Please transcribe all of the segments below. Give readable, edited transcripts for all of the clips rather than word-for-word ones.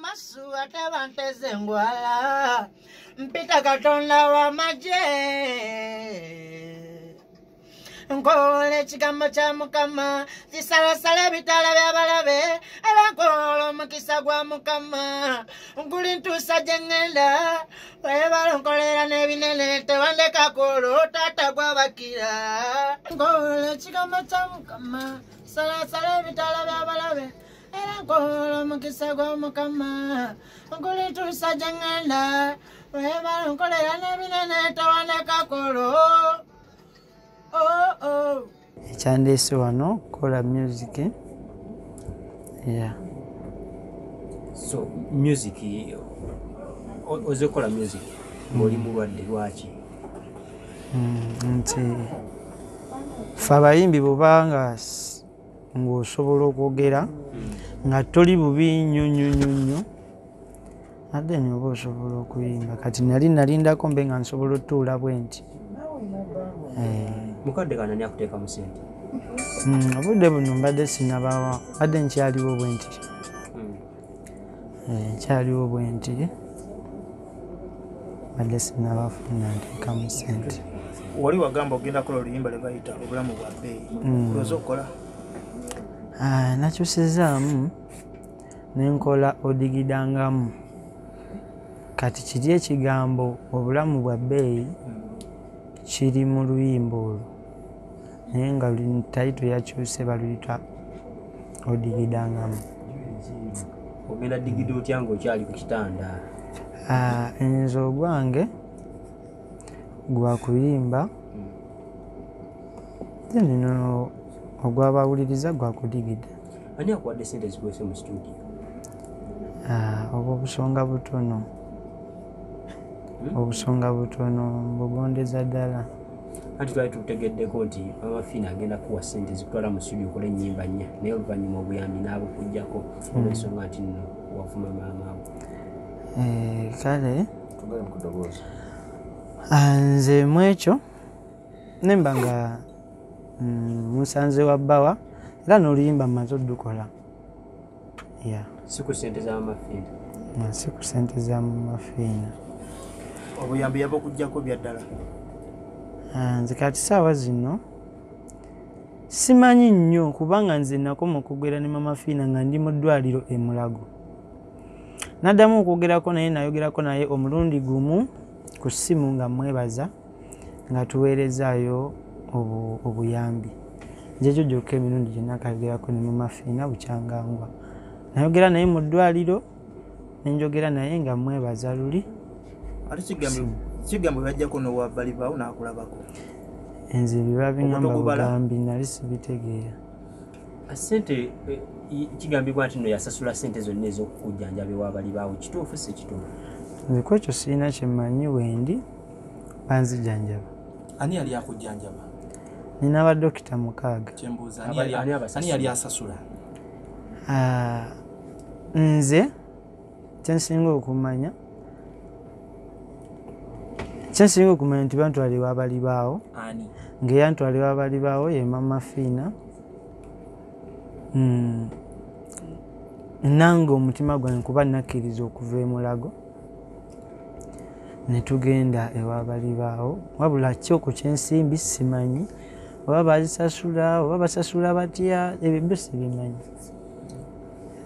masu atebanteze ngwala mpita Katonda wa maje nkole kigambo kya Mukama kisalasala bitala by'abalabe era nkolo mukisa gwa Mukama nkuli ntuusa gye ŋŋenda webala nkolera n'ebinene tewandeka kolo taata gwabakira nkole kigambo kya Mukama salasala bitala by'abalabe era nkolo mukisa gwa Mukama nkuli ntuusa gye ŋŋenda webala nkolera n'ebinene tewandeka kolo. Ekyandeese wano kola music. Yeah. So music ozekola music ng'oli mulwadde lwaki? Nti ffe abayimbi bw'obanga ng'osobola okwogera nga toli bubi nnyo ate oba osobola okuyimba kati nalindako mbe nga nsobola otuula bwe nti. Mukadde kana ni akuteeka mu ssente? Obudde buno mbadde sinnabawa badde nkyaliwo bwe nti. Nkyaliwo bwe nti badde sinnabafuna nteeka mu ssente. Wali wagamba ogenda kola oluyimba lwe bayita obulamu bwa bbeeyi. Oza okukola? Nakyusizaamu ne nkola odigidangamu. Kati kiri ekigambo obulamu bwa bbeeyi kiri mu luyimba olwo naye nga tayito yakyuse baluyita odigidangamu. Ogenda digida otya ng'okyali ku kitanda? Nze ogwange gwa kuyimba nino ogw'abawuliriza gwa kudigida. Ani akuwadde ssente zikwese mu studio? Obwo obusonga butono. Obusonga butono mbugondeza ddala. Anti twali tutegeddeko nti Maama Fina agenda kuwa ssente zikutwala mu studio okola ennyimba nnya naye oluvannyuma obuyambi n'abukuggyako olw'ensonga nti nno wavuma maama wo. Kale nze mu ekyo nemba nga musanze wa bbawa era n'oluyimba mmaze oddukola. Si ku ssente za Maama Fina? Si ku ssente za Maama Fina. Obuyambi yaba okuggyako bya ddala? Nze kati saawa zino simanyi nnyo kubanga nze nakoma okwogera ne Maama Fina nga ndi mu ddwaliro e Mulago. Naddamu okwogerako naye nayogerako naye omulundi gumu ku ssimu nga mwebaza nga tuweerezaayo obuyambi. Nze ekyo gyokka emirundi gye nakayogerako ne Maama Fina bukyangangwa. Nayogera naye mu ddwaliro ne njogera naye nga mwebaza luli. Ate kigambo byajjako n'owa balibaawo n'akulabako? Nze biba biŋŋamba bugambi nali sibitegeera. Ssente kigambibwa nti nno yasasula ssente zonna ez'okukujjanjaba ewa balibaawo, kituufu si kituufu? Nze ku ekyo sirina kye mmanyi wendi banzijjanjaba. Ani yali akujjanjaba? Nina abadokita 6. Kyembuuza ani yali asasula? Nze kyensinga okumanya nti bantwalibwa abalibaawo. Ani? Ng'eyantwalibwa abalibaawo ye Maama Fina. Nange omutima gwange kuba nakkiriza okuva e Mulago ne tugenda ewa balibaawo wabula kyoko kyensimbi simanyi oba bazisasula oba basasula batya ebyo byo sibimanyi.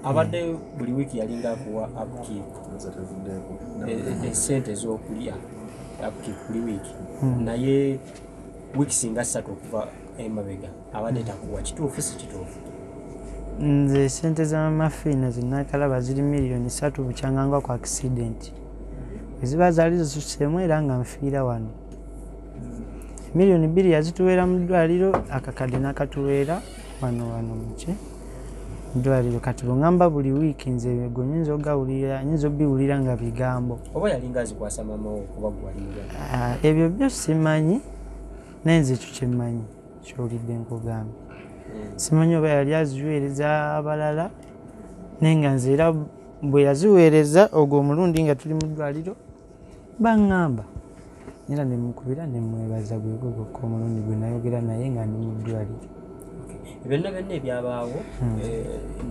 Abadde buli wiiki yalinga akuwa upkeep esente ez'okulya upkeep buli wiiki naye wiiki singa 3 okuva emabega abadde takuwa, kituufu si kituufu? Nze sente za Maama Fina zinnakalaba ziri $3,000,000 bukyangangwa ku accident eziba zaali zisuseemu era nga nfiira wano. $2,000,000 yazituweera mu ddwaliro akakadde n'akatuweera wano muki ddwaliro. Kati bw'ŋŋamba buli wiiki nze ego nyinza obiwulira nga bigambo. Oba yalinga azikwasa maama wo kuba gwali mulwadde? Ebyo byo simanyi naye nze ekyo kyemmanyi kyolidde nkugamba. Simanyi oba yali aziweereza abalala naye nga nze era bwe yaziweereza ogwo omulundi nga tuli mu ddwaliro baŋŋamba era ne mukubira ne mwebaza gwegwo gwokka omulundi gwe nayogera naye nga ndi mu ddwaliro. Byonna ebyabaawo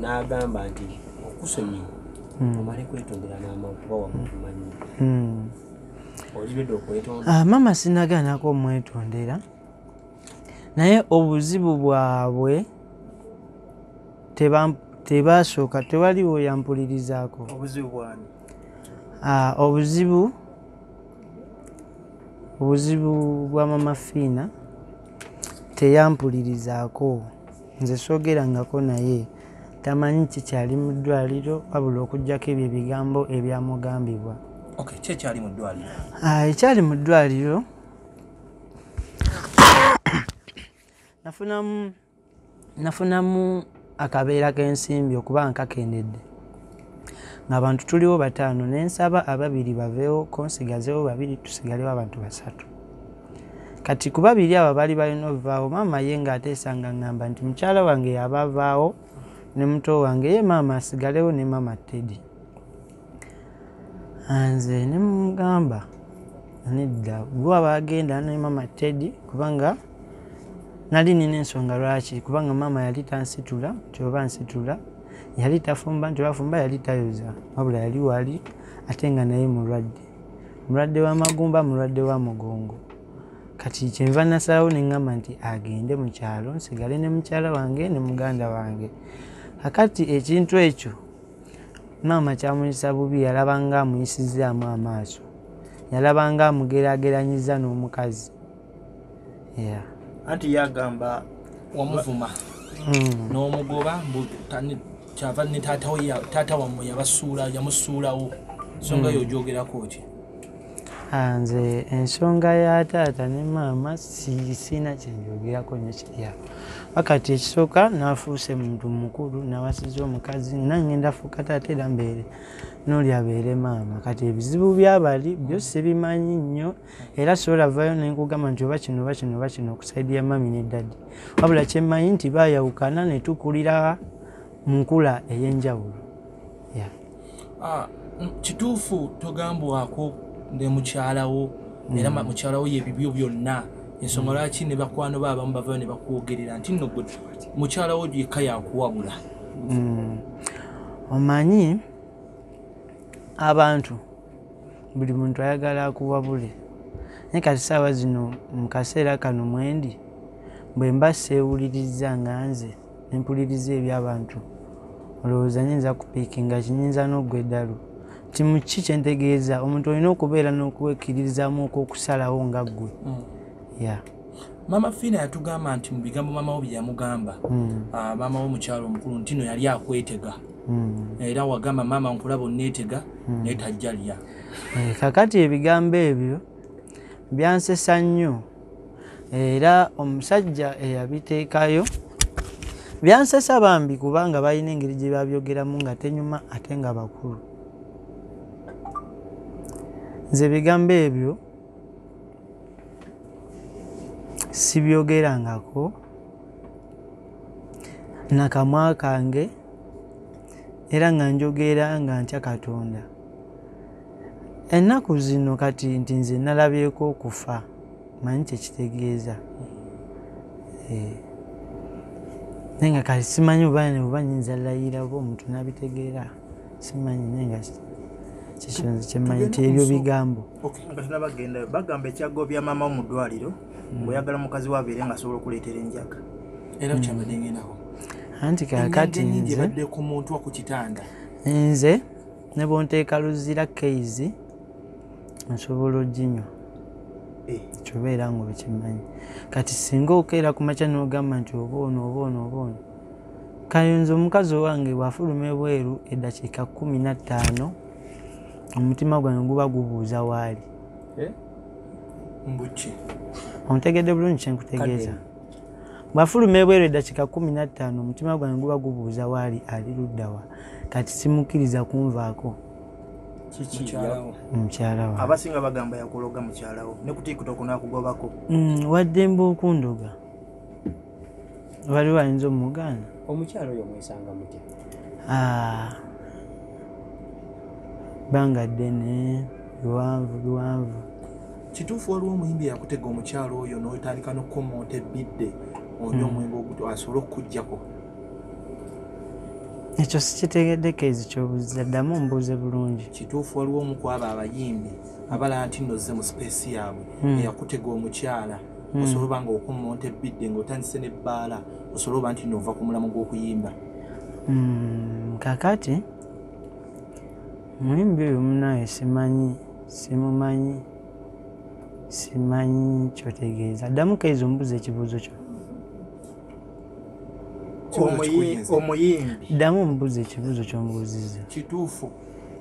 n'agamba nti okusonyiwa omale kwetondera maama okuba wamukumanyi olibedde okwetonda maama sinagaanako omwetondera naye obuzibu bwabwe tebasooka tewaliwo yampulirizaako obuzibu bwani obuzibu bwa mama Fina teyampulirizaako nze soogerangako naye tamanyi kikyali mu ddwaliro wabula okugjako ebyo ebigambo ebyamugambibwa kyekyali mu ddwaliro ekyali mu ddwaliro nafunamu akabeera k'ensimbi okuba nkakendedde ng'abantu tuliwo 5 nensaba 2 baveewo konsigazeewo 2 tusigalewo abantu 3 kati ku 2 abo bali balina obuvaawo maama ye ng'ateesa nga ŋŋamba nti mukyala wange yabavaawo ne muto wange ye maama asigalewo ne maama Teddy nze ne mugamba nedda gwe abagenda ne maama Teddy kubanga nali nina ensonga lwaki kubanga maama yali tansitula kyoba nsitula yali tafumba nti olwafumba yali tayoza wabula yali wali ate nga naye mulwadde w'amagumba mulwadde wa mugongo kati kyenva nasalawo ne ŋŋamba nti agende mu kyalo nsigale ne mukyala wange ne muganda wange kakati ekintu ekyo maama kyamuyisa bubi yalabanga amuyisizaamu amaaso yalabanga amugeraageranyiza n'omukazi anti yagamba wamuvuma n'omugoba kyava ne taata wammwe yamusuulawo ensonga yo ogyogerako ki nze ensonga ya taata ne maama siina kyenjogerako nyo kirya wakati ekisooka nafuuse muntu mukulu nawasiza omukazi nangenda fuuka taata era mbeere n'oli abeere maama kati ebizibu byabali byo sibimanyi nnyo era sobola vayo nenkugamba nti oba kino oba kino oba kino okusaidi ya mami ne daddi wabula kyemmanyi nti baayawukana ne tukulira mu nkula ey'enjawulo kituufu togambwako ne mukyalawo era mukyalawo yebibyo byonna ensonga lwaki ne bakwano baabamu bavayo ne bakwogerera nti nno gwe mukyalawo yekka yakuwabula omanyi abantu buli muntu ayagala akuwabule naye kati saawa zino mu kaseera kano mwendi bwe mba seewuliriza nga nze nempuliriza eby'abantu olowooza nyinza kupiikinga kinyinza n'oggwa eddalu ti muki kyentegeeza omuntu olina okubeera n'okwekkiririzaamu okusalawo nga ggwe maama Fina yatugamba nti mu bigambo maama wo bye yamugamba maama wo mukyalo omukulu nti no yali akwetega era wagamba maama nkulaba onneetega naye tajja lya kakati ebigambo ebyo byansesa nnyo era omusajja eyabiteekayo byansesa bambi kubanga balina engeri gye babyogeramu nga tenyuma ate nga bakulu nze ebigambo ebyo sibyogerangako nakamwa kange era nga njogera nga ntya Katonda ennaku zino kati nti nze nalabyeko okufa manyi kyekitegeeza naye nga kati simanyi oba nyinza layira oba omuntu nabitegeera simanyi naye nga kikyonzi kyemmanyi nti ebyo bigambo bagamba ekyagobya maama wo mu ddwaliro ng'oyagala mukazi wabeere nga asobola okuleetera enjaga era kyabadde ngendawo anti kakati nze ku muntu wa ku kitanda nze ne bonteeka luzira keizi nsobola oginywa kyobeera nga okimanyi kati singa okeera ku makya n'ogamba nti oba ono kayonza omukazi owange bw'afuluma ebweru eddakiika 15 omutima gwange guba gubuuza waali mbuki ontegedde bulungi kyenkutegeeza bw'afuluma ebweru eddakiika 15 omutima gwange guba gubuuza waali ali luddawa kati simukkiriza kunvaako mukyala wa abasinga bagamba yakuloga mukyalawo ne kutiikuta okunakugobako wadde mba okundoga waliwo ayinza omugaana omukyalo oyo mwesanga mutya banga ddene biwanvu kituufu waliwo omuyimbi yakutega omukyalo oyo n'otandika n'okukomonta ebbidde onywa omwenge oguto asobole okukuggyako ekyo sikitegedde Kezi ky'obuuza ddamu mbuuze bulungi. Kituufu waliwo omu ku abo abayimbi abalaba nti nno zze mu sipeesi yaabwe eyakutega omukyala osobola oba nga okummonta ebbidde ng'otandise n'ebbaala osobola oba nti nno ova ku mulamu gw'okuyimba. Kakati muyimbi oyo munaye simanyi kyotegeeza. Ddamu Kezi ombuuza ekibuuzo kyo. Omuyimbi. Ddamu ombuuza ekibuuzo ky'ombuuzizza. Kituufu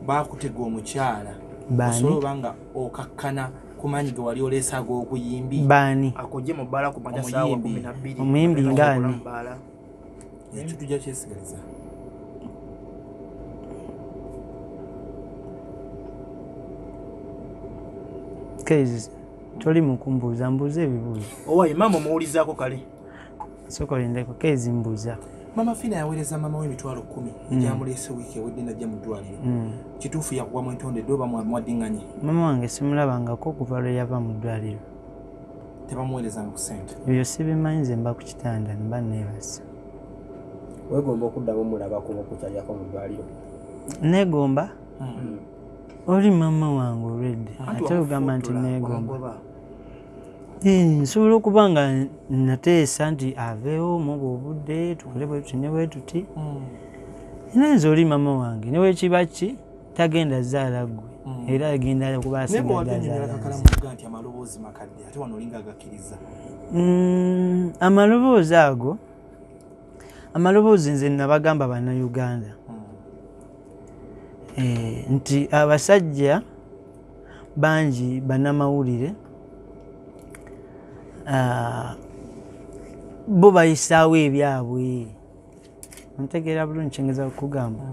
baakutega omukyala Baani? osobola oba nga okakkana ku maanyi ge wali oleesa ag'okuyimbi. Baani? Akujje mu bbaala ku makya saawa 12. Omuyimbi ngaani? Ekyo tujja kyesigaliza. Kezi toli mu kumbuuza mbuuza ebibuuzo. Owaye maama omuwulizaako kale. Sokolindeko Kezi mbuuza. Maama Fina yaweereza maama we emitwalo 10 egyamuleese wiiki ewedde najja mu ddwaliro. Kituufu yakuwa mu Yetondedde oba mwaddiŋŋanye? Maama wange simulabangako okuva lwe yava mu ddwaliro. Tebamuweerezanga ku ssente? Ebyo sibimanyi, nze mba ku kitanda mba neebasa. Weegomba okuddamu mulabako okukyajjako mu ddwaliro? Neegomba? Oli maama wange olwedde ate ogamba nti neegomba. Nsobola okuba nga nateesa nti aveewo mu obudde tukole bwe tuti ne bwe tuti. Naye nze oli maama wange ne weekiba ki tagenda zaala ggwe era agenda okuba asigadde nti amaloboozi makadde ate wano olinga agakkiriza. Amaloboozi ago amaloboozi nze nabagamba bannayuganda nti abasajja bangi bannamawulire bo bayisaawo ebyabwe. Ntegeera bulungi kyengeza okugamba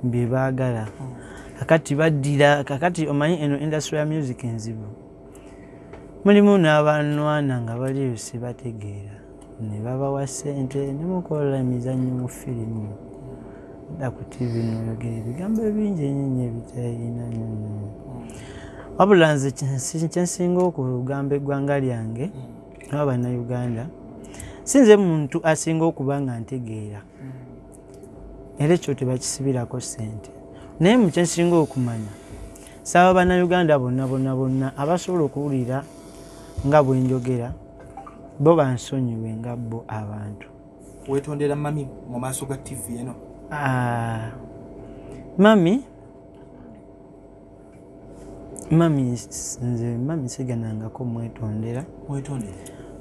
bye baagala. Kakati baddira kakati omanyi eno industry ya music enzibu. Mulimu n'abanwana nga bali eyo sibategeera ne babawa ssente ne mukola emizannyo mu firimu dda ku TV n'oyogera ebigambo ebingi ennyo ebitalina. Wabula nze kyensinga okugamba eggwanga lyange aba bannayuganda sinze muntu asinga okuba nga ntegeera era ekyo tebakisibirako ssente. Naye mu kyensinga okumanya saaba bannayuganda bonna abasobola okuwulira nga bwe njogera bo bansonyiwe nga bo abantu. Weetondera mami mu maaso ga TV eno? Mami siganangako mwetondera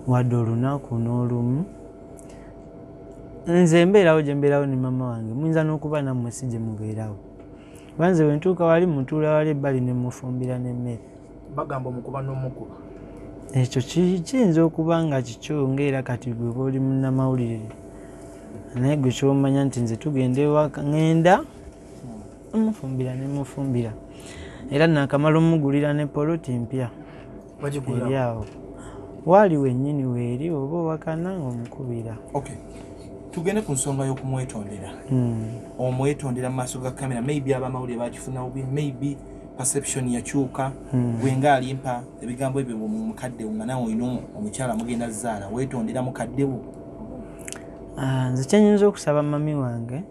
wadde olunaku n'olumu. Nze mbeerawo gye mbeerawo ne maama wange muyinza n'okuba nammwe si gye mubeerawo. Banze bwe ntuuka wali mutuula wali ebbali ne mufumbira n'emmere. Bagamba omukuba n'omukuba. Ekyo kiyinza okuba nga kikyo ng'era kati gwe bw'oli munnamawulire. Naye gwe ky'omanya nti nze tugenda ewaka ŋŋenda mufumbira ne mufumbira. Era naakamala omugulira ne poloti mpya. Eri awo. Waali wennyini weeri oba owakana ng'omukubira. Tugende ku nsonga y'okumwetondera. Omwetondera mu maaso ga kamera maybe abamawulire bakifuna bubi, maybe perception yakyuka. Gwe ng'alimpa ebigambo ebyo mu mukadde wo nga naawe olina omukyala mugenda zaala weetondera mukadde wo. Nze kyenyinza okusaba mami wange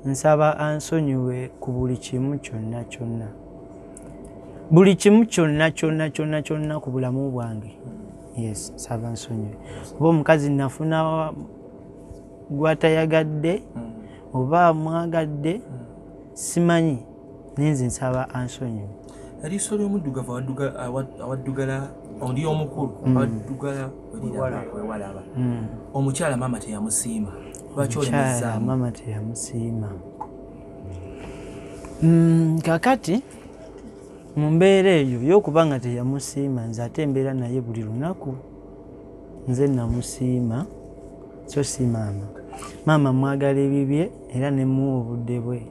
nsaba ansonyiwe ku buli kimu kyonna kyonna. Buli kimu kyonna kyonna kyonna kyonna ku bulamu bwange. Yes, nsaba ansonyiwe. Oba omukazi nafuna gwatayagadde oba mwagadde simanyi naye nze nsaba ansonyiwe. Eriiso ly'omuddugavu awaddugala oli omukulu awaddugala wewalaba. Omukyala maama teyamusiima. Lwaki olemezzaamu? Maama teyamusiima. Kakati mu mbeera eyo y'okuba nga teyamusiima nze ate mbeera naye buli lunaku nze namusiima so si maama. Maama mwagala ebibye era ne muwa obudde bwe.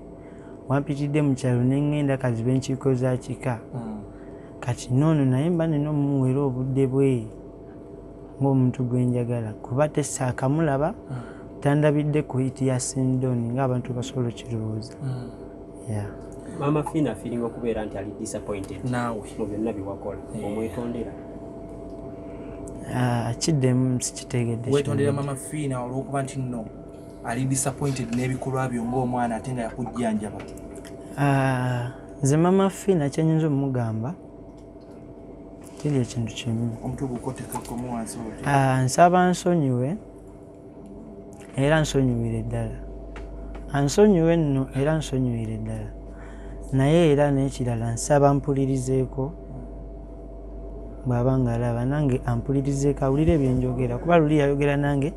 Wampitidde mu kyalo ne ŋŋenda kazibe enkiiko za kika. Kati noono naye mba nina omumuwera obudde bwe ng'omuntu gwe njagala kuba tessaakamulaba tandabidde ku hiti ya Sindoni ng'abantu basobola okirowooza. Maama Fina afiiringa okubeera nti ali disappointed naawe mu byonna byewakola omwetondera. Kiddemu sikitegedde. Weetondera maama Fina olw'okuba nti nno ali disappointed n'ebikolwa byo ng'omwana ate nga yakujjanjaba? Nze Maama Fina kyenyinza omugamba kiri ekintu kimu. Omutwe gukotekako wansi oti? Nsaba nsonyiwe era nsonyiwire ddala. Ansonyiwe nno era nsonyiwire ddala. Naye era n'ekirala nsaba mpulirizeeko bw'aba ng'alaba nange ampulirizeeko awulire byenjogera kuba luli yayogera nange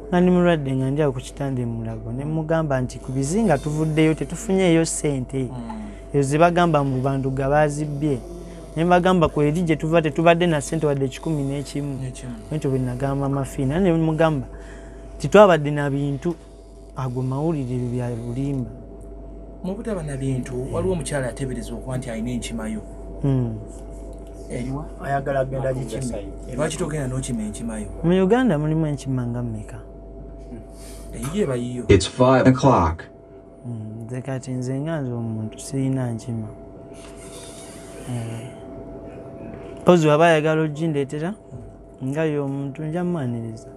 nga ndi mulwadde nga ndi awo ku kitanda Mulago ne mugamba nti ku bizinga tuvuddeyo tetufunyeeyo ssente ezo ze bagamba mu Banduga baazibbye. Ne mbagamba ku eri gye tuva tetubadde na ssente wadde 11 ekyo bwe nagamba Maama Fina ne mugamba titwabadde na bintu ago mawulire ebyo bya bulimba. Mu butaba na bintu waliwo omukyala ateebereza okuba nti alina enkimayo. Eriwa ayagala agenda gikime. Lwaki togenda n'okima enkimayo? Mu Uganda mulimu enkima nga mmeka? Eyiye bayiyo. It's 5 o'clock. Nze kati nze nga nze omuntu sirina nkima. Pozi waba ayagala ogindeetera nga y'omuntu nja mwaniriza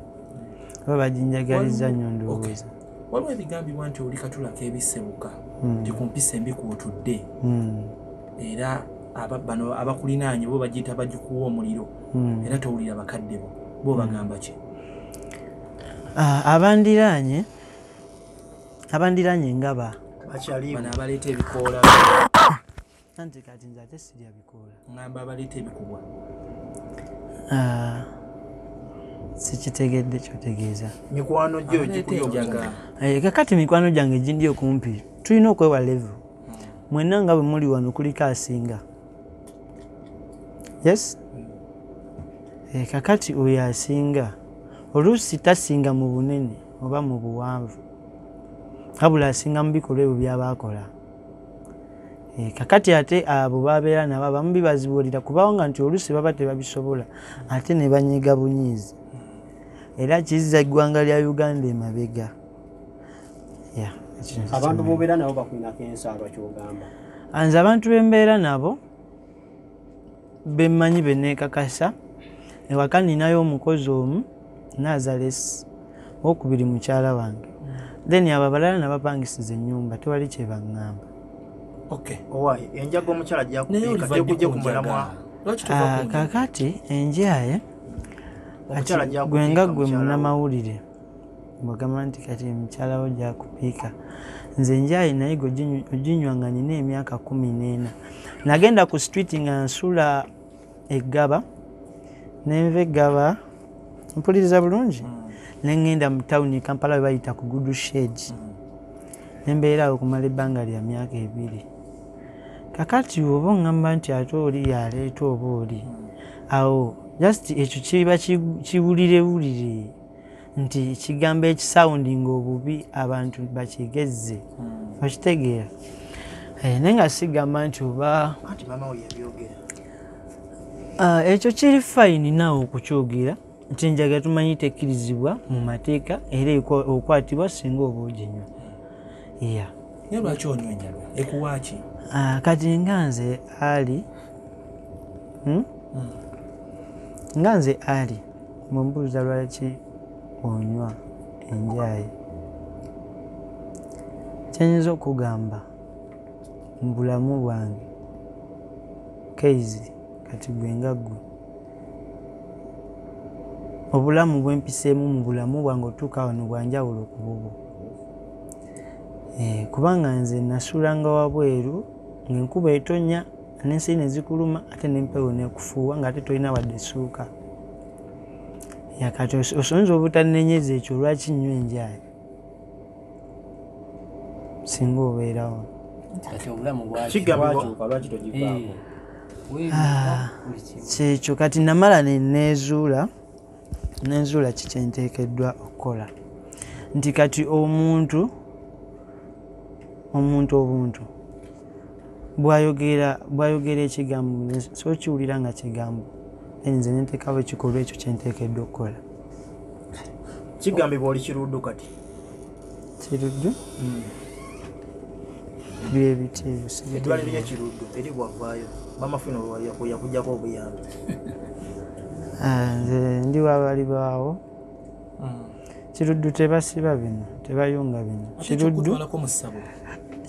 oba baginjagaliza nnyo ndowooza. Waliwo ebigambibwa nti oli katula k'ebisebuka nti ku mpisa embi kw'otudde era bano abakulinaanye bo bagiyita bagikuwa omuliro era towulira bakadde bo bagamba ki? Abandiraanye ngaba bano abaleeta ebikoola anti kati nze ate sirya bikoola ngamba abaleeta ebikubwa. Sikitegedde kyotegeeza. Mikwano gyo gikuyojaga. Kakati mikwano gyange gindi okumpi tulina okwewa level. Mwenna nga bwe muli wano kuliko asinga. Yes? Kakati oyo asinga oluusi tasinga mu bunene oba mu buwanvu wabula asinga mu bikolwa ebyo by'abaakola. Kakati ate abo babeera nabo abamu bibazibuulira kubawo nga nti oluusi baba tebabisobola ate ne banyiga bunyiizi era kizza eggwanga lya Uganda emabega. Abantu bobeera nabo bakwinako ensaalwa kyogamba? Nze abantu bembeera nabo bemmanyi benneekakasa ewaka ninayo omukozi omu Nazareth owokubiri mukyala wange then abo abalala nabapangisiza ennyumba tewali kye baŋŋamba. Owaayi enjaga omukyala gyakubika tekujje kumulamwa. Kakati enjaye gwe nga gwe munnamawulire mbagamba nti kati mukyala wo gyakupiika. Nze enjaye naye gwe oginywa nga nina emyaka 14. Nagenda ku street nga nsula eggaba nenva eggaba mpuliriza bulungi nengenda mu tawuni Kampala we bayita ku Good Shade nembeera awo okumala ebbanga lya myaka 2. Kakati oba oŋŋamba nti ate oli yaleeta oba oli awo just ekyo kiba kiwulirewulire nti kigambo ekisawundinga obubi abantu bakigezze okitegeera. Naye nga sigamba nti oba ekyo kiri fayini naawe okukyogera nti enjaga tumanyi tekkirizibwa mu mateeka era okwatibwa singa oba oginywa. Naye lwaki onywa enjaga ekuwaaki? Kati nga nze ali mumbuuza lwaki onywa enjaye kyenyinza okugamba mu bulamu bwange keizi kati gwe nga ggwe obulamu bwempiseemu mu bulamu bwange otuuka wano bwanjawulo ku bubwo. Kubanga nze nasulanga wabweru ng'enkuba etonnya n'ensi ne zikuluma ate n'empewo neekufuuwa ng'ate tolina wadde essuuka. Kati osonyiza obutannenyeza ekyo lwaki nnyo enjaye singa obeerawo. Kyekyo kati namala nenneezuula kiki nteekeddwa okukola nti kati omuntu bw'ayogera ekigambo so kiwulira nga kigambo nze nenteekawo ekikolwa ekyo kyenteekeddwa okukola. Kigambibwa oli kiruddu kati? Kiruddu? Byebiti eddwaliro ly'ekiruddu eri bwavaayo Maama Fina yakujjako obuyambi? Nze ndi wabali baawo Kiruddu tebasiba bino, tebayunga bino.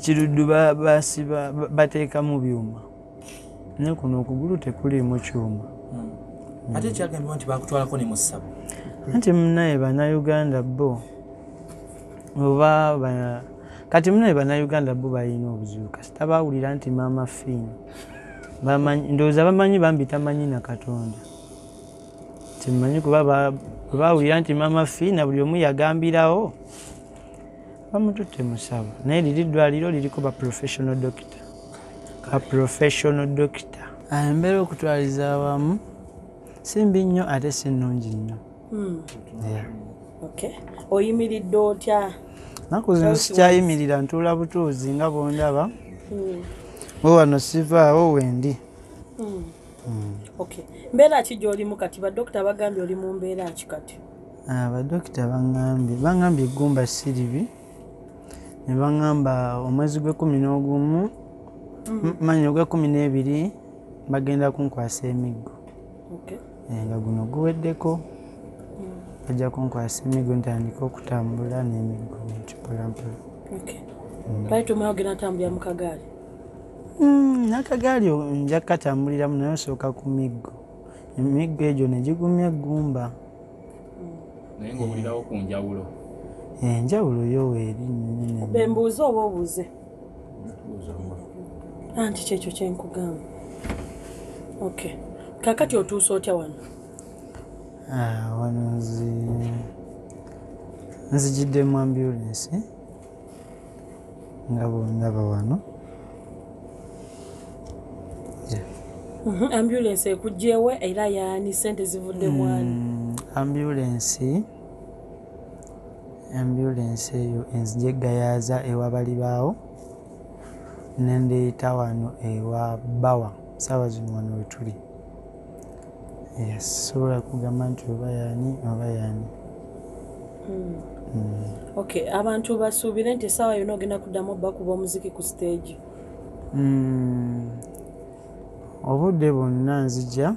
Kiruddu basiba bateekamu byuma. Ne kuno okugulu tekuliimu kyuma. Ate kyagambibwa nti bakutwalako ne mu ssabo. Anti munaye Bannayuganda bo oba kati munaye Bannayuganda bo balina obuzibu kasita baawulira nti Maama Fina ndowooza bamanyi bambi tamanyi na Katonda. Temumanyi kuba baawulira nti Maama Fina buli omu yagambirawo bamututte mu ssabo. Naye liri ddwaliro liriko ba professional doctor. Embeera okutwaliza awamu simbi nnyo ate si nnungi nnyo. Oyimiridde otya? Naku zino sikyayimirira, ntuula butuuzi nga bw'ondaba. Bwe wano sivaawo wendi. Mbeera ki gy'olimu kati? Badokita bagambye oli mu mbeera ki kati? Badokita bangambye eggumba si libi. Ne bangamba omwezi gw'11 manyi ogw'12 bagenda kunkwasa emiggo. Nga guno guweddeko bajja kunkwasa emiggo ntandika okutambula n'emiggo mpolampola. Lwaki omala ogenda ntambulira mu kagaali? N'akagaali nja kukatambuliramu naye osooka ku miggo. Emiggo egyo ne gigumya eggumba. Naye ng'owulirawo ku njawulo? Enjawulo yo weeri. Bembuuze oba obuuze? Anti kyekyo kyenkugamba. Kakati otuuse otya wano? Wano nzijidde mu ambulensi nga bw'ondaba wano. Ambulensi ekugjeewe era yaani? Sente zivudde mwani? Ambulensi eyo enzijegayaaza ewa balibaawo nendeeta wano ewa Bawa saawa zino wano we tuli. Sobola kugamba nti oba yaani. Abantu basuubire nti essaawa yonna ogenda kuddamu bakuba omuziki ku stage? Obudde bwonna nzija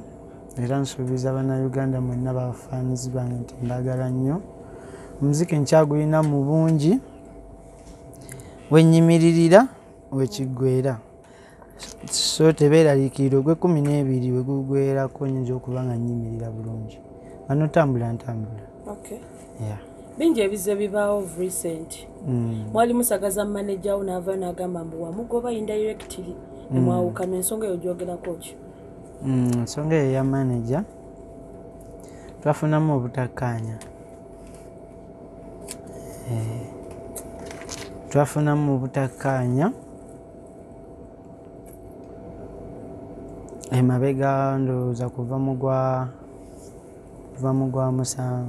era nsuubiza Bannayuganda mwenna bafaanizi bange nti mbagala nnyo. Omuziki nkyagulina mu bungi, wennyimiririra wekiggweera. So tebeeraliikirira ogw'12 we gugwerako nnyinza okuba nga nnyimirira bulungi. Wano ntambula. Bingi ebize bibaawo of recent. Mwali musagaza manager wo n'avaayo n'agamba mbu wamugoba indirectly ne mwawukana. Ensonga eyo gyogerako ki? Ensonga eyo ya manager twafunamu obutakkaanya. Emabega ndowooza kuva mu gwa 7.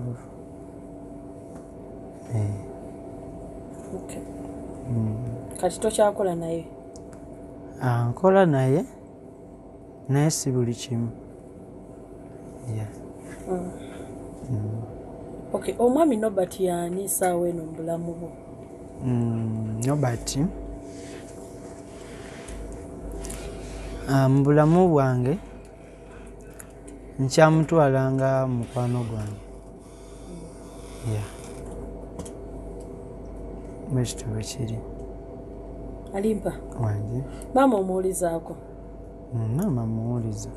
Kati tokyakola naye? Nkola naye si buli kimu. Omwami Nobert yaani essaawa eno mu bulamu bwo? Nobert mu bulamu bwange nkyamutwala nga mukwano gwange. Bwekityo bwe kiri. Alimpa wange maama omuwulizaako? Maama muwuliza.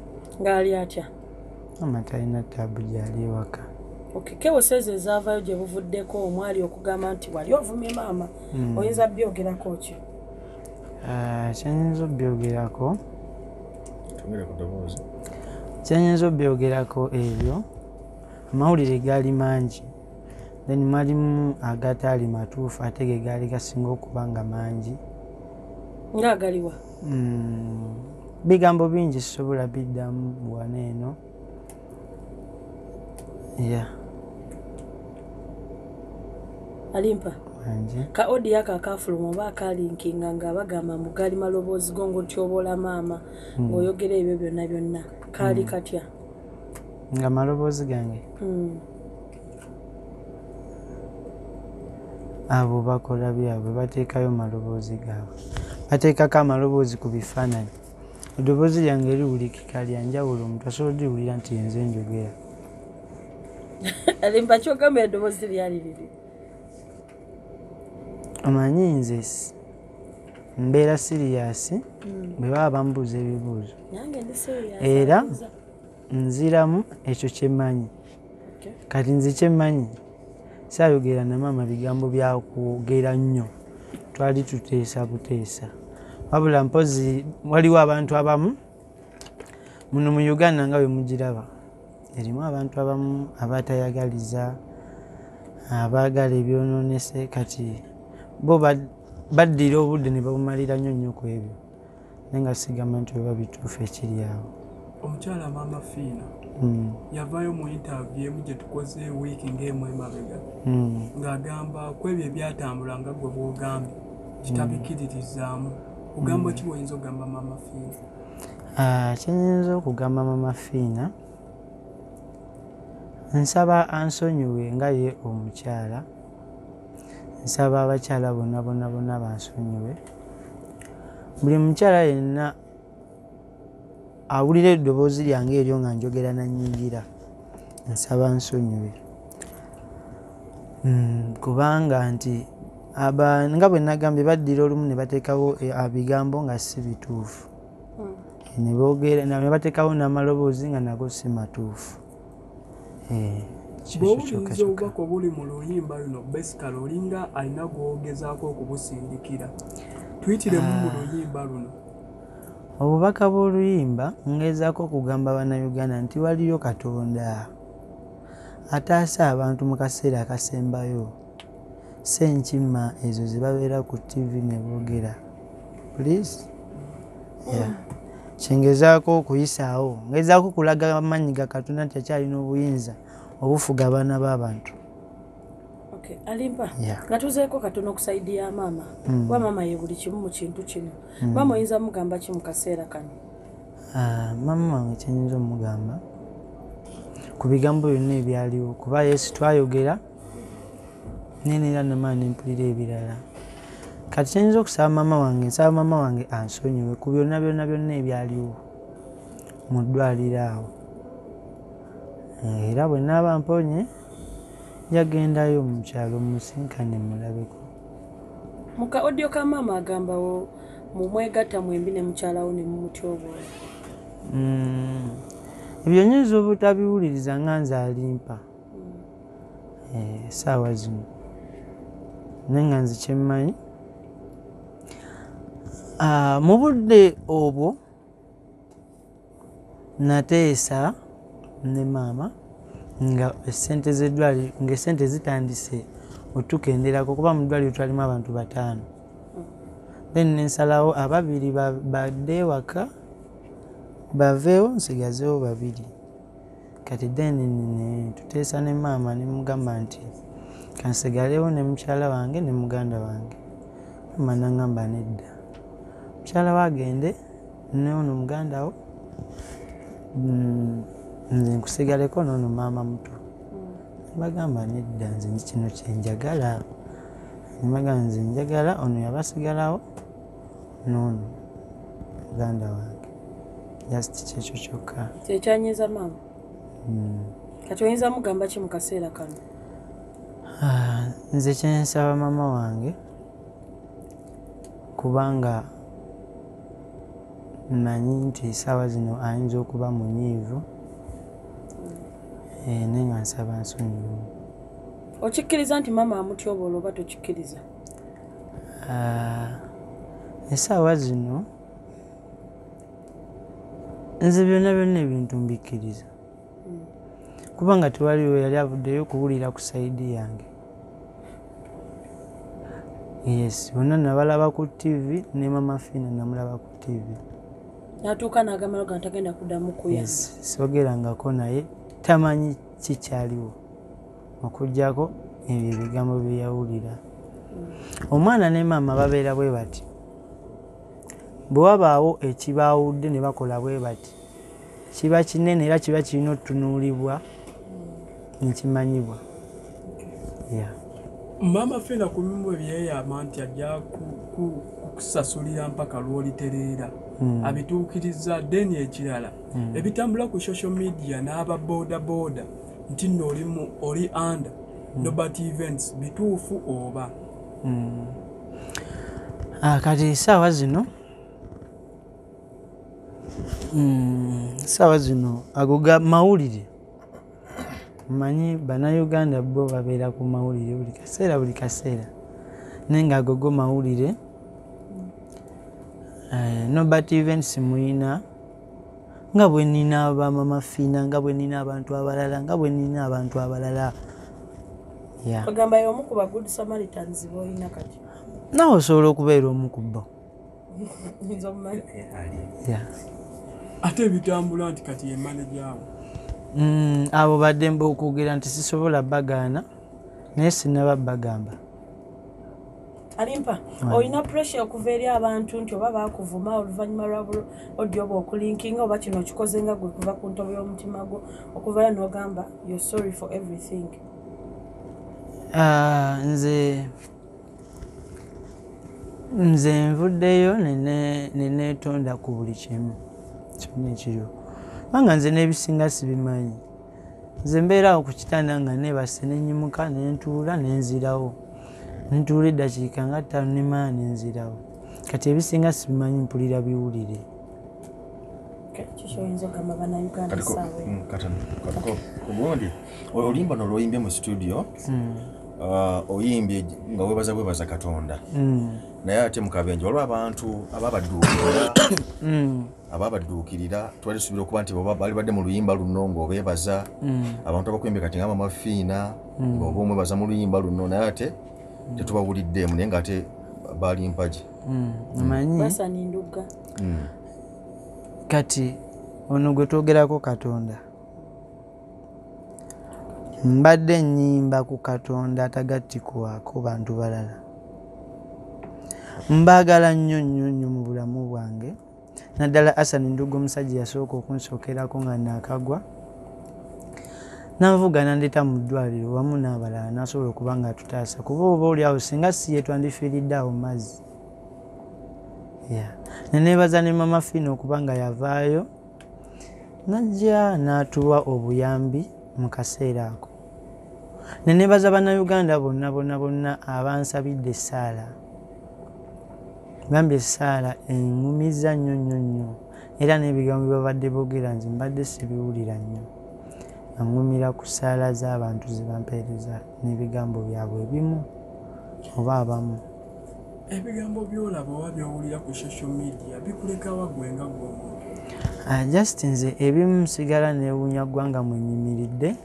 Ng'ali atya? Maama talina ttaabu gy'ali ewaka. Kewosezi ezaavaayo gye buvuddeko omwali okugamba nti wali ovumye maama, oyinza byogerako ki? Kyenyinza obyogerako ebyo, amawulire gaali mangi, then mwalimu agataali matuufu ate ge gaali gasinga okuba nga mangi. Ng'agaliwa? Bigambo bingi sisobola biddamu wano eno. Alimpa ka audio ako akafuluma oba akalinkinga nga bagamba mbu gaali maloboozi go ng'otyoboola maama ng'oyogera ebyo byonna kaali katya? Nga maloboozi gange abo bakola byabwe, bateekayo maloboozi gaabwe, bateekako amaloboozi ku bifaananyi. Eddoboozi lyange liwulikika lya njawulo, omuntu asobola oddiwulira nti nze njogera. Alimba kyogamba eddoboozi lyali liri. Amanyi nze mbeera siriyasi bwe baba bambuuza ebibuuzo. Nange ndi serious. Era nziramu ekyo kye mmanyi. Kati nze kye mmanyi saayogera na maama bigambo bya kwogera nnyo. Twali tuteesa buteesa. Wabula mpozi waliwo abantu abamu muno mu Uganda nga bwe mugiraba. Erimu abantu abamu abatayagaliza, abaagala ebyonoonese, kati bo baddira obudde ne babumalira nnyo ku ebyo. Naye nga sigamba nti oba bituufu ekiri awo. Omukyala Maama Fina yavaayo mu interview emu gye tukoze wiiki ng'emu emabega ng'agamba ku ebyo ebyatambula nga gwe bw'ogambye kitabikiririzaamu. Ogamba ki bw'oyinza okugamba Maama Fina? Kye nnyinza okugamba Maama Fina, nsaba ansonyiwe nga ye omukyala, nsaba abakyala bonna bansonyiwe. Buli mukyala yenna awulira eddoboozi lyange eryo nga njogera nannyingira, nsaba nsonyiwe. Kubanga nti nga bwe nagambye baddira olumu ne bateekawo bigambo nga si bituufu. Ne boogera ne bateekawo n'amaloboozi nga nago si matuufu. Bw'owuliriza obubaka obuli mu luyimba luno basically olinga alina gw'ogezaako okubusindikira. Tuyitiremu mu luyimba luno. Obubaka bw'oluyimba ngezaako okugamba Bannayuganda nti waliyo Katonda ataasa abantu mu kaseera akasembayo. Senkima ezo ze babeera ku TV ne boogera. Please? Yeah. Kyengezaako okuyisaawo. Ngezaako kulaga amanyi ga Katonda nti akyalina obuyinza obufuga abaana b'abantu. Okay, Alimba. Nga tuzeeko katono okusaidi ya maama. Kuba maama ye buli kimu mu kintu kino. Maama oyinza mugamba ki mu kaseera kano? Maama wange kye nnyinza omugamba ku bigambo byonna ebyaliwo, kuba Yesu twayogera nenera namaani mpulira ebirala. Kati kye nnyinza okusaba maama wange, nsaba maama wange ansonyiwe ku byonna ebyaliwo mu ddwaliro awo. Era bwe naaba mponye yagendayo mu kyalo musinkane mulabeko. Mu ka audio ka maama agambawo mu mwegatta mwembi ne mukyalawo ne mumutyoboola. Ebyo nnyinza obutabiwuliriza nga nze alimpa essaawa zino. Naye nga nze kye mmanyi mu budde obwo nateesa ne maama nga essente z'eddwaliro ng'essente zitandise otukenderako kuba mu ddwaliro twalimu abantu 5. Then nensalawo ababiri badde waka baveewo nsigazeewo 2. Kati then tuteesa ne maama ne mugamba nti kansigalewo ne mukyala wange ne muganda wange. Maama n'aŋŋamba nedda, mukyala we agende n'ono muganda wo, nze nkusigaleko n'ono maama muto. Bagamba nedda, nze kino kye njagala. Nebagamba nze njagala ono yabasigalawo n'ono muganda wange. Just kyekyo kyokka. Kyekyanyiza maama? Kati oyinza mugamba ki mu kaseera kano? Nze kye nsaba maama wange kubanga mmanyi nti essaawa zino ayinza okuba munyiivu, naye nga nsaba nsonyiwe. Okikkiriza nti maama amutyoboola oba tokikkiriza? Essaawa zino nze byonna ebintu mbikkiriza kubanga tewaliwo yali avuddeyo kuwulira ku sayidi yange. Yes, bonna nabalaba ku TV ne Maama Fina namulaba ku TV. Natuuka n'agamba nga tagenda kuddamu kuyamba. Yes, soogerangako naye tamanyi kikyaliwo okuggyako ebyo ebigambo bye yawulira. Omwana ne maama babeera bwe bati. Bwe wabaawo ekibaawudde ne bakola bwe bati, kiba kinene era kiba kirina otunuulibwa nekimanyibwa. Maama Fina ku bimu ebyeyama nti ajja kukusasulira mpaka lw'olitereera abituukiriza. Deni ekirala ebitambula ku social media n'aba boda nti nno oli under Nobody events bituufu oba kati saawa zino ago mawulire manyi bannayuganda bo babeera ku mawulire buli kaseera naye nga ago mawulire Nobody events muyina nga bwe nina Maama Fina nga bwe nina abantu abalala bagamba y'omu ku ba good Samaritans boyina kati nawe osobola okubeera omu ku bo ate ebitambula nti kati ye manager awo abo badde mba okwogera nti sisobola bagaana naye sinaba bagamba. Alimpa olina pressure okuva eri abantu nti oba bakuvuma oluvannyuma lwa odi oba okulinkinga oba kino kikoze nga gwe kuva ku ntobo y'omutima gwo okuvayo n'ogamba you're sorry for everything? Nze nvuddeyo neneetonda ku buli kimu kyonna ekiriwo kubanga nze n'ebisinga sibimanyi. Nze mbeerawo ku kitanda nga neebase nenyimuka nentuula nenzirawo ntuula eddakiika nga 5 nemala nenzirawo kati ebisinga sibimanyi mpulira biwulire. Obundi oluyimba n'olwoyimbye mu studio oyimbye nga webaza Katonda naye ate mu kabenje waliwo abantu ababadduukirira twali tusuubira okuba nti bali badde mu luyimba luno ng'obeebaza abantu abakwembye kati nga Maama Fina ng'oba omwebaza mu luyimba luno naye ate tetubawuliddeemu naye ng'ate baali mpagi Hassan Ndugga kati ono gwe twogerako Katonda mbadde nnyimba ku Katonda atagattibwako bantu balala. Mbaagala nnyo mu bulamu bwange naddala Hassan Ndugga omusajja yasooka okunsookerako nga naakagwa nanvuga nandeeta mu ddwaliro wamu n'abalala nasobola okuba nga atutaasa kuba oba oliawo singa si ye twandifiiridde awo mazzi. Neneebaza ne Maama Fina okuba nga yavaayo najja n'atuwa obuyambi mu kaseera ako. Neneebaza bannayuganda bonna abansabidde essaala. Bambye essaala engumiza nnyo era n'ebigambo bye babadde boogera nze mbadde sibiwulira nnyo. Angumira ku ssaala z'abantu ze bampeereza n'ebigambo byabwe ebimu oba abamu. Ebigambo by'olaba oba by'owulira ku social media bikulekawa gwenga gw'omuntu? Just nze ebimu sigala neewuunya ggwanga mwenyimiridde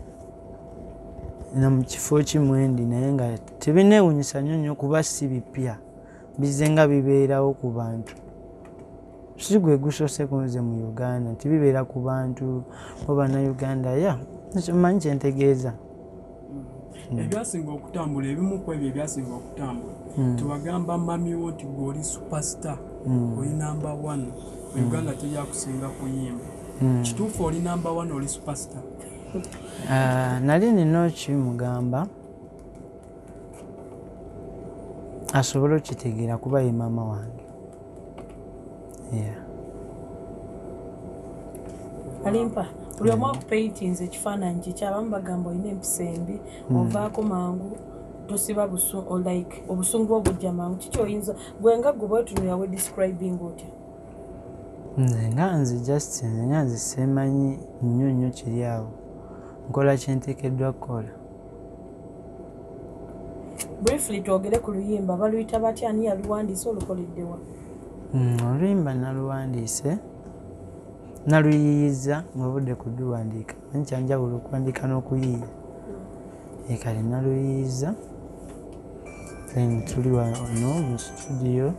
na mu kifo kimwendi naye nga tebineewuunyisa nnyo kuba si bipya bizze nga bibeerawo ku bantu. Si gwe gusoose kunze mu Uganda nti bibeera ku bantu oba Bannayuganda manyi kyentegeeza. Ebyasinga okutambula ebimu ku ebyo ebyasinga okutambula tebagamba mamiwo nti gw'oli superstar oli number 1 Uganda teryakusinga kuyimba kituufu oli number 1 oli superstar? Nali nina okimugamba asobole okitegeera kuba ye maama wange. Alimpa buli omu akupaintinze ekifaananyi kikyabamu bagamba olina empisa embi ovaako mangu tosiba like obusungu bwo bujja mangu kiki oyinza gwenga gwe bwetunuya we describing otya? Nze nga nze semanyi nnyo kiri awo nkola kyenteekeddwa kukola. Briefly twogere ku luyimba baluyita batya ani yaluwandiise olukoleddewa? Oluyimba naluwandiise naluyiyiza ng'obudde kuluwandiika manyi kyanjawulo okuwandiika n'okuyiiya kale naluyiyiza tuli wano mu studio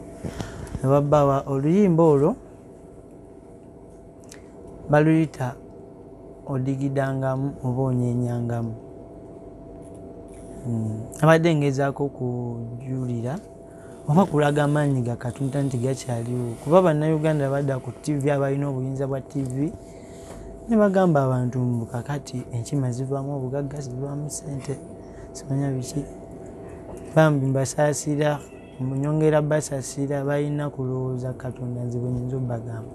ne babbawa oluyimba olwo baluyita odigidangamu oba onyenyangamu. Abadde ngezaako kujulira oba kulaga amaanyi ga Katonda nti gakyaliwo kuba Bannayuganda badda ku TV abalina obuyinza bwa TV ne bagamba abantu mbu kakati enkima zivaamu obugagga zivaamu ssente simanya biki bambi mbasaasira munyongera basaasira balina kulowooza Katonda nze bwe nyinza obbagamba.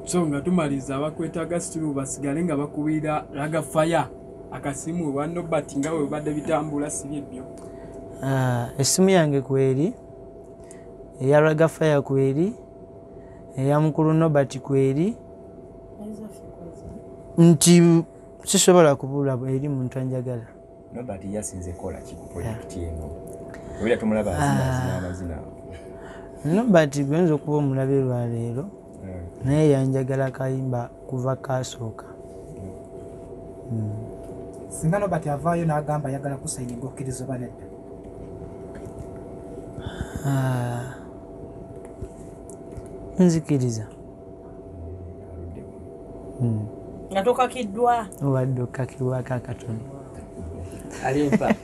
so nga tumaliza abakwetaaga situlu basigale nga bakubira laga fire akasimu wa Nobert nga we badde bitambula sibye byo. Esimu yange kweri, eya laga fire kweri, eya mukulu Nobert kweri, nti sisobola kubula eri muntu anjagala. Nobert yasinze kola ki ku project eno. Wira tumulaba azina amazina. Nobert gwenzo kuba omulabe lwa leero. Naye yanjagala kayimba kuva kasooka. Singa Nobert avaayo n'agamba ayagala kusaininga okkiriza oba nedda? Nzikiriza. Nga tokakiddwa. Obadde okakibwako akatono. Alimpa.